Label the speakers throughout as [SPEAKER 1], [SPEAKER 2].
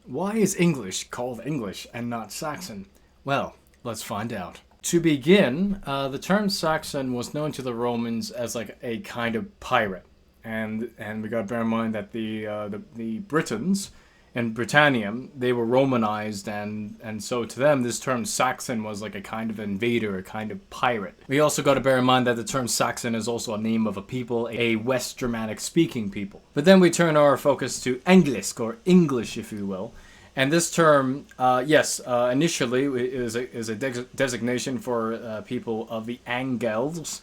[SPEAKER 1] Why is English called English and not Saxon? Well, let's find out. To begin, the term Saxon was known to the Romans as like a kind of pirate, and we got to bear in mind that the Britons in Britannia, they were Romanized, and so to them this term Saxon was like a kind of invader, a kind of pirate. We also got to bear in mind that the term Saxon is also a name of a people, a West Germanic speaking people. But then we turn our focus to Englisc, or English if you will. And this term, initially is a designation for people of the Angles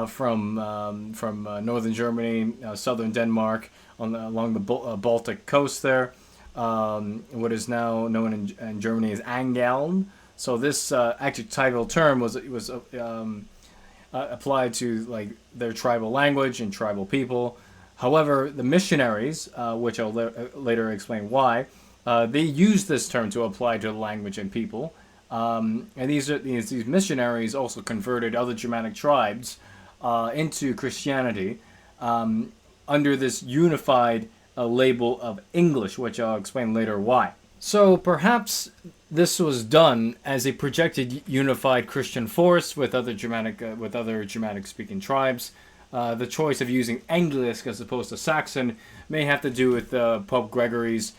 [SPEAKER 1] from northern Germany, southern Denmark, along the Baltic coast there. What is now known in Germany as Angel. So this adjectival term was applied to like their tribal language and tribal people. However, the missionaries, which I'll later explain why, they used this term to apply to the language and people. And these missionaries also converted other Germanic tribes into Christianity under this unified label of English, which I'll explain later why. So perhaps this was done as a projected unified Christian force with other Germanic speaking tribes. The choice of using Englisc as opposed to Saxon may have to do with Pope Gregory's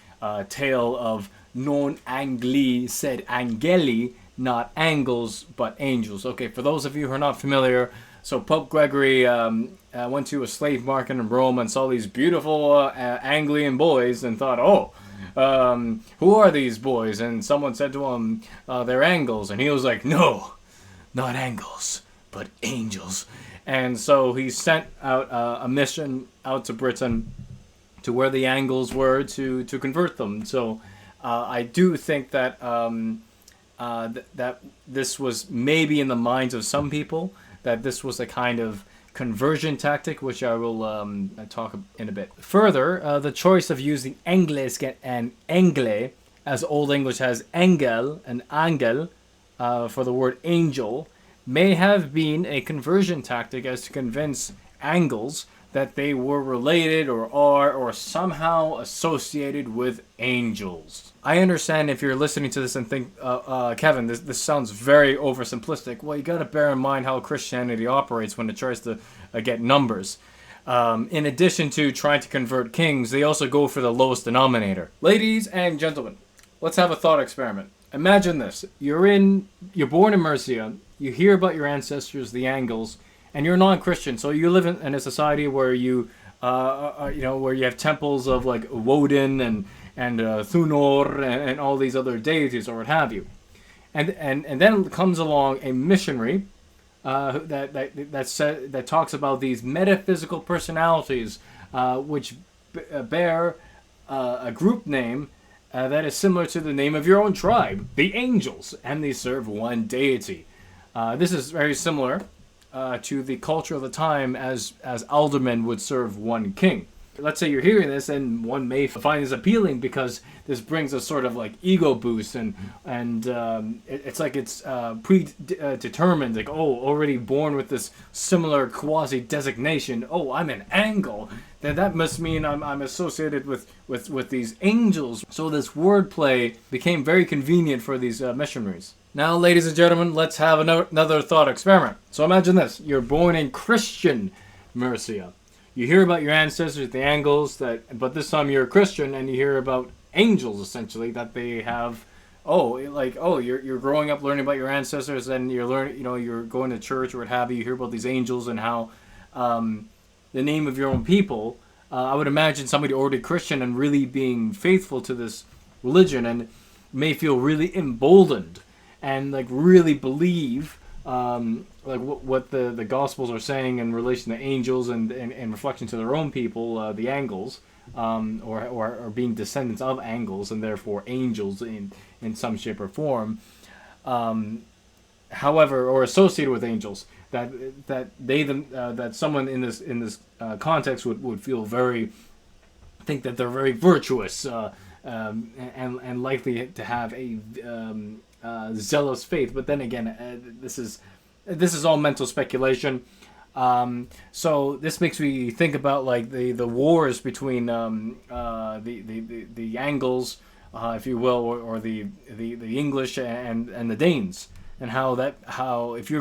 [SPEAKER 1] tale of non angli sed angeli, not angles but angels. Okay, for those of you who are not familiar, so Pope Gregory went to a slave market in Rome and saw these beautiful Anglian boys and thought, who are these boys? And someone said to him, they're Angles. And he was like, no, not Angles, but angels. And so he sent out a mission out to Britain to where the Angles were to convert them. So I do think that that this was maybe in the minds of some people, that this was a kind of conversion tactic, which I will talk in a bit. Further, the choice of using Englisc and Engle, as Old English has Engel and Angel for the word angel, may have been a conversion tactic as to convince Angles that they were related or are or somehow associated with angels. I understand if you're listening to this and think, Kevin, this sounds very oversimplistic. Well, you got to bear in mind how Christianity operates when it tries to get numbers. In addition to trying to convert kings, they also go for the lowest denominator. Ladies and gentlemen, let's have a thought experiment. Imagine this. You're born in Mercia, you hear about your ancestors, the Angles, and you're non-Christian, so you live in a society where where you have temples of like Woden and Thunor and all these other deities or what have you, and then comes along a missionary that talks about these metaphysical personalities which bear a group name that is similar to the name of your own tribe, the Angels, and they serve one deity. This is very similar to the culture of the time, as aldermen would serve one king. Let's say you're hearing this, and one may find this appealing because this brings a sort of like ego boost, and it's like it's predetermined, like, already born with this similar quasi designation. Oh, I'm an Angle. Then that must mean I'm associated with these angels. So this wordplay became very convenient for these missionaries. Now, ladies and gentlemen, let's have another thought experiment. So imagine this. You're born in Christian Mercia. You hear about your ancestors, the Angles, but this time you're a Christian and you hear about angels, essentially, that they have. You're growing up learning about your ancestors, and you're going to church or what have you. You hear about these angels and how the name of your own people. I would imagine somebody already Christian and really being faithful to this religion and may feel really emboldened and like really believe what the Gospels are saying in relation to angels and in reflection to their own people, the Angles, or being descendants of Angles and therefore angels in some shape or form. However, or associated with angels, that someone in this context would feel think that they're very virtuous and likely to have a zealous faith. But then again, this is all mental speculation. So this makes me think about like the wars between the Angles if you will, or the English and the Danes, and how if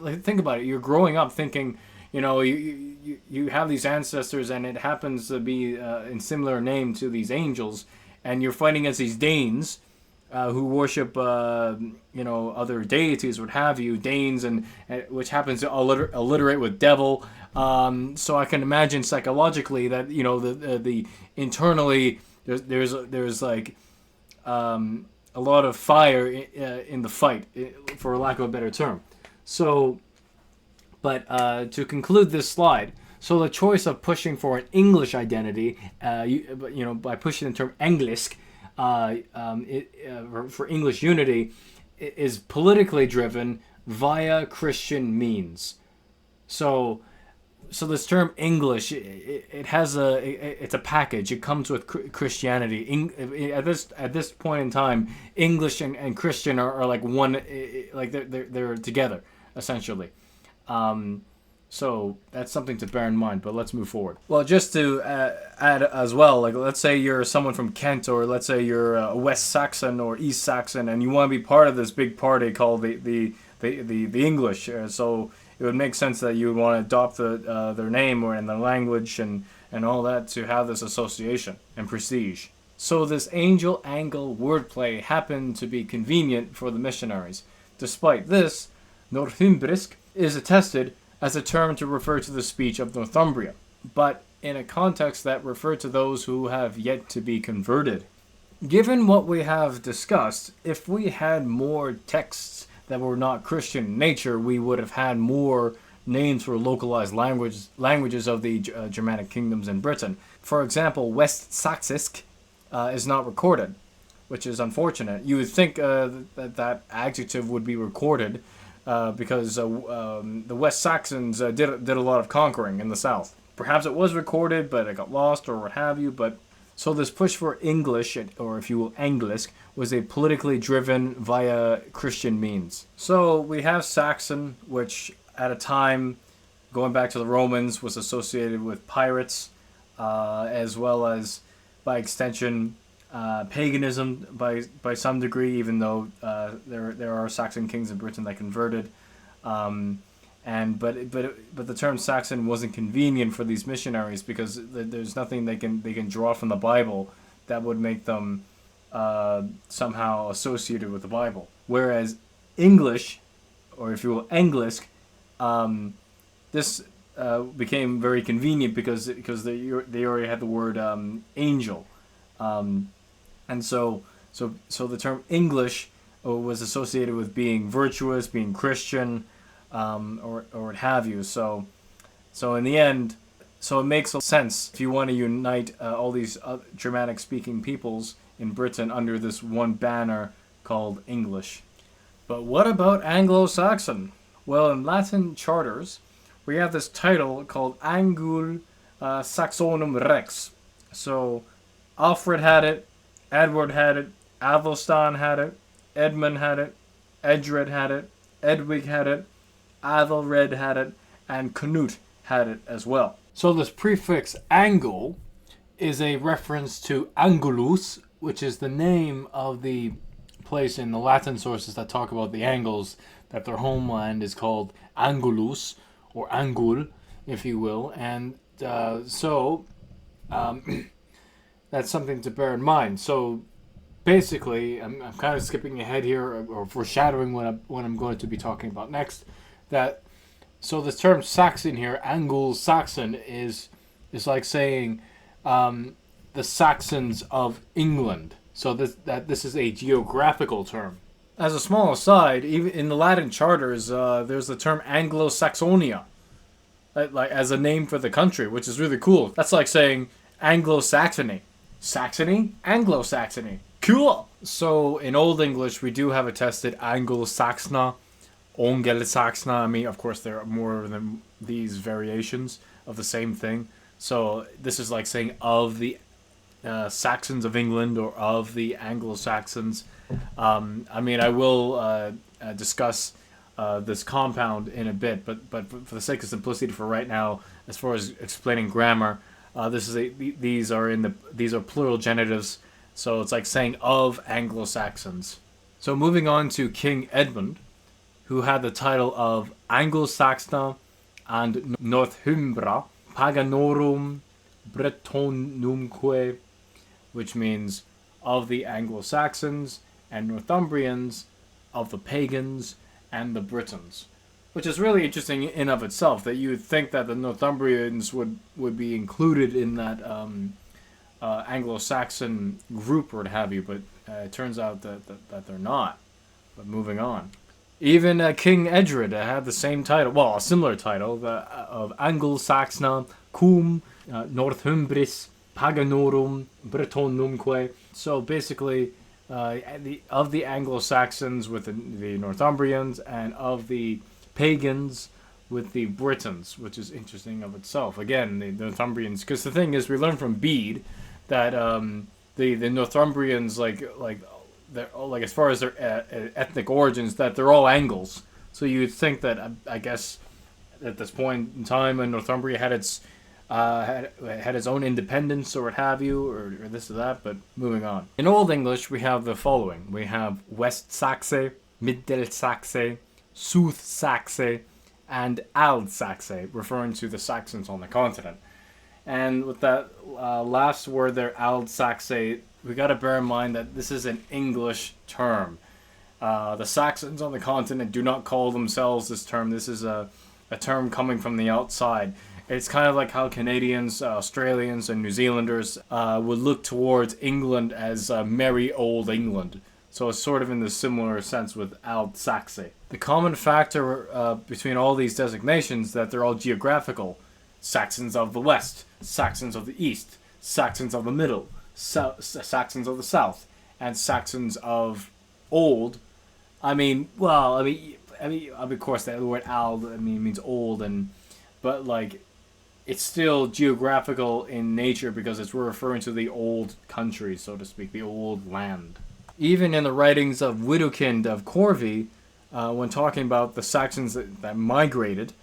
[SPEAKER 1] like, think about it, you're growing up thinking, you have these ancestors, and it happens to be in similar name to these angels, and you're fighting against these Danes. Who worship, other deities, what have you, Danes, and which happens to alliterate with devil. So I can imagine psychologically that the internally there's like a lot of fire in the fight, for lack of a better term. So, but to conclude this slide, so the choice of pushing for an English identity, by pushing the term Englisc, for English unity, is politically driven via Christian means. So this term English, it has it's a package. It comes with Christianity. At this point in time, English and Christian are like one, like they're together essentially. So that's something to bear in mind, but let's move forward. Well, just to add as well, like let's say you're someone from Kent, or let's say you're a West Saxon or East Saxon, and you want to be part of this big party called the English. So it would make sense that you would want to adopt their name or in the language and all that to have this association and prestige. So this angel-angle wordplay happened to be convenient for the missionaries. Despite this, Northumbrisk is attested as a term to refer to the speech of Northumbria, but in a context that referred to those who have yet to be converted. Given what we have discussed, if we had more texts that were not Christian in nature, we would have had more names for localized languages of the Germanic kingdoms in Britain. For example, West Saxisk is not recorded, which is unfortunate. You would think that adjective would be recorded, because the West Saxons did a lot of conquering in the south. Perhaps it was recorded, but it got lost or what have you. But so this push for English, or if you will, Englisc, was a politically driven via Christian means. So we have Saxon, which at a time, going back to the Romans, was associated with pirates, as well as, by extension, paganism by some degree, even though there are Saxon kings in Britain that converted, but the term Saxon wasn't convenient for these missionaries because there's nothing they can draw from the Bible that would make them somehow associated with the Bible. Whereas English, or if you will, Englisc, this became very convenient because they already had the word angel. And so the term English was associated with being virtuous, being Christian, or what have you. So in the end, so it makes sense if you want to unite all these Germanic-speaking peoples in Britain under this one banner called English. But what about Anglo-Saxon? Well, in Latin charters, we have this title called Anglo-Saxonum Rex. So Alfred had it, Edward had it, Athelstan had it, Edmund had it, Edred had it, Edwig had it, Athelred had it, and Canute had it as well. So this prefix Anglo is a reference to Angulus, which is the name of the place in the Latin sources that talk about the Angles, that their homeland is called Angulus, or Angul, if you will. And that's something to bear in mind. So basically, I'm kind of skipping ahead here, or foreshadowing what I'm going to be talking about next. So this term Saxon here, Anglo-Saxon, is like saying the Saxons of England. So this is a geographical term. As a small aside, even in the Latin charters, there's the term Anglo-Saxonia, like as a name for the country, which is really cool. That's like saying Anglo-Saxony. Saxony? Anglo-Saxony. Cool! So in Old English, we do have attested Anglo-Saxona, Ongel-Saxona. I mean, of course, there are more than these variations of the same thing. So this is like saying of the Saxons of England, or of the Anglo-Saxons. I mean, I will discuss this compound in a bit, but for the sake of simplicity for right now, as far as explaining grammar, these are plural genitives. So it's like saying of Anglo-Saxons. So moving on to King Edmund, who had the title of Anglo-Saxon and Northumbra Paganorum Bretonumque, which means of the Anglo-Saxons and Northumbrians, of the pagans and the Britons. Which is really interesting in of itself, that you would think that the Northumbrians would be included in that Anglo-Saxon group or what have you, but it turns out that they're not. But moving on. Even King Edred had the same title, well, a similar title, of Anglo-Saxon cum Northumbris Paganorum Bretonumque. So basically, of the Anglo-Saxons with the Northumbrians, and of the pagans with the Britons, which is interesting of itself. Again, the Northumbrians, because the thing is, we learn from Bede that the Northumbrians, like as far as their ethnic origins, that they're all Angles. So you'd think that, I guess, at this point in time, when Northumbria had its own independence or what have you, or this or that. But moving on. In Old English, we have the following: we have West Saxe, Mittelsaxe, South Saxe, and Ælfric Saxe, referring to the Saxons on the continent. And with that last word there, Ælfric Saxe, we got to bear in mind that this is an English term. The Saxons on the continent do not call themselves this term. This is a term coming from the outside. It's kind of like how Canadians, Australians, and New Zealanders would look towards England as merry old England. So it's sort of in the similar sense with Ælfric Saxe. The common factor between all these designations that they're all geographical. Saxons of the West, Saxons of the East, Saxons of the Middle, Saxons of the South, and Saxons of Old. Of course, the word Ald means old, but like, it's still geographical in nature because it's referring to the old country, so to speak, the old land. Even in the writings of Widukind of Corvey, when talking about the Saxons that migrated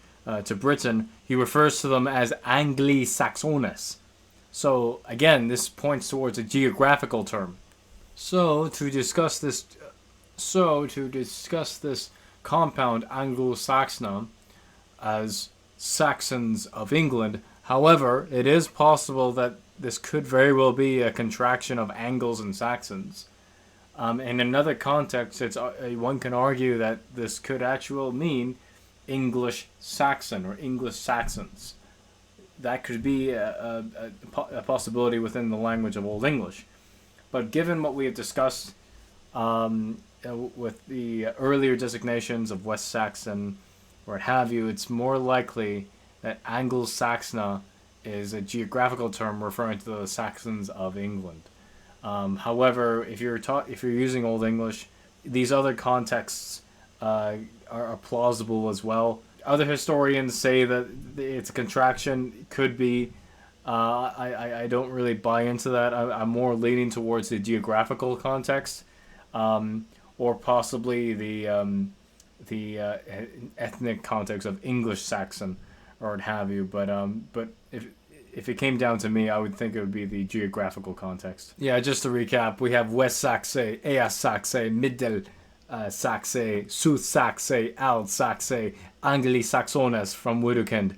[SPEAKER 1] to Britain, he refers to them as Angli-Saxones. So again, this points towards a geographical term. So to discuss this compound Anglo-Saxon as Saxons of England, however, it is possible that this could very well be a contraction of Angles and Saxons. In another context, one can argue that this could actually mean English Saxon or English Saxons. That could be a possibility within the language of Old English. But given what we have discussed with the earlier designations of West Saxon or what have you, it's more likely that Anglo-Saxon is a geographical term referring to the Saxons of England. However, if you're using Old English, these other contexts are plausible as well. Other historians say that it's a contraction. It could be. I don't really buy into that. I'm more leaning towards the geographical context, or possibly the ethnic context of English Saxon or what have you. But if it came down to me, I would think it would be the geographical context. Yeah, just to recap, we have West Saxe, East Saxe, Middle Saxe, South Saxe, Ælfric Saxe, Angli-Saxones from Widukind.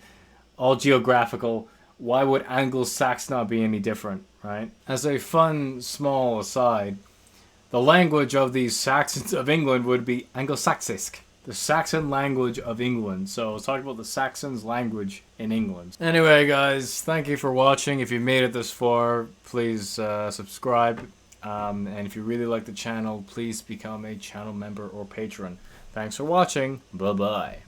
[SPEAKER 1] All geographical. Why would Anglo-Saxon be any different, right? As a fun, small aside, the language of these Saxons of England would be Anglo-Saxisk, the Saxon language of England. So let's talk about the Saxons language in England. Anyway, guys, thank you for watching. If you made it this far, please subscribe. And if you really like the channel, please become a channel member or patron. Thanks for watching. Bye-bye.